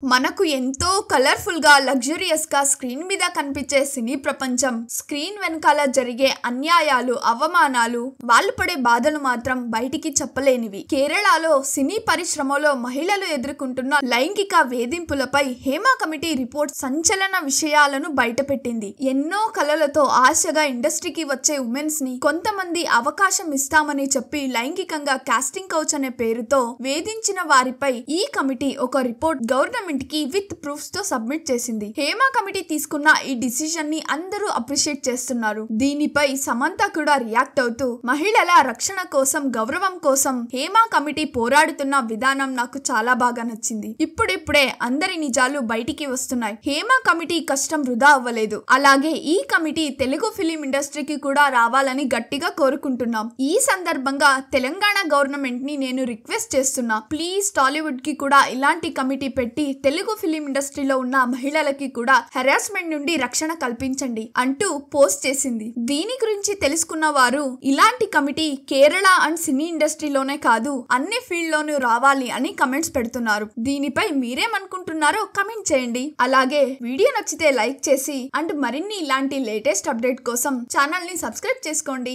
మనకు ఎంతో కలర్ఫుల్ గా లగ్జూరియస్ గా స్క్రీన్ మీద కనిపించే సినీ ప్రపంచం స్క్రీన్ వెనకాల జరిగే అన్యాయాలు అవమానాలు వాళ్ళు పడే బాధలు మాత్రం బయటికి చెప్పలేనివి. కేరళలో సినీ పరిశ్రమలో మహిళలు ఎదుర్కొంటున్న లైంగిక వేధింపులపై హేమా కమిటీ రిపోర్ట్ సంచలన విషయాలను బయటపెట్టింది. ఎన్నో కలలతో ఆశగా ఇండస్ట్రీకి వచ్చే ఉమెన్స్ ని కొంతమంది అవకాశం ఇస్తామని చెప్పి లైంగికంగా కాస్టింగ్ కౌచ్ అనే పేరుతో వేధించిన వారిపై ఈ కమిటీ ఒక రిపోర్ట్ గవర్నమెంట్ కి విత్ ప్రూఫ్స్ తో సబ్మిట్ చేసింది. హేమా కమిటీ తీసుకున్న ఈ డిసిజన్ ని అందరూ అప్రిషియేట్ చేస్తున్నారు. దీనిపై సమంత కూడా రియాక్ట్ అవుతూ మహిళల రక్షణ కోసం గౌరవం కోసం హేమా కమిటీ పోరాడుతున్న విధానం నాకు చాలా బాగా నచ్చింది. ఇప్పుడిప్పుడే అందరి నిజాలు బయటికి వస్తున్నాయి. హేమా కమిటీ కష్టం వృధా అవ్వలేదు. అలాగే ఈ కమిటీ తెలుగు ఫిలిం ఇండస్ట్రీకి కూడా రావాలని గట్టిగా కోరుకుంటున్నాం. ఈ సందర్భంగా తెలంగాణ గవర్నమెంట్ ని నేను రిక్వెస్ట్ చేస్తున్నా, ప్లీజ్ టాలీవుడ్ కి కూడా ఇలాంటి కమిటీ పెట్టి తెలుగు ఫిలిం ఇండస్ట్రీలో ఉన్న మహిళలకి కూడా హెరాస్మెంట్ నుండి రక్షణ కల్పించండి అంటూ పోస్ట్ చేసింది. దీని గురించి తెలుసుకున్న వారు ఇలాంటి కమిటీ కేరళ అండ్ సినీ ఇండస్ట్రీలోనే కాదు అన్ని ఫీల్డ్ లోనూ రావాలి అని కమెంట్స్ పెడుతున్నారు. దీనిపై మీరేమనుకుంటున్నారో కమెంట్ చేయండి. అలాగే వీడియో నచ్చితే లైక్ చేసి అండ్ మరిన్ని ఇలాంటి లేటెస్ట్ అప్డేట్ కోసం ఛానల్ ని సబ్స్క్రైబ్ చేసుకోండి.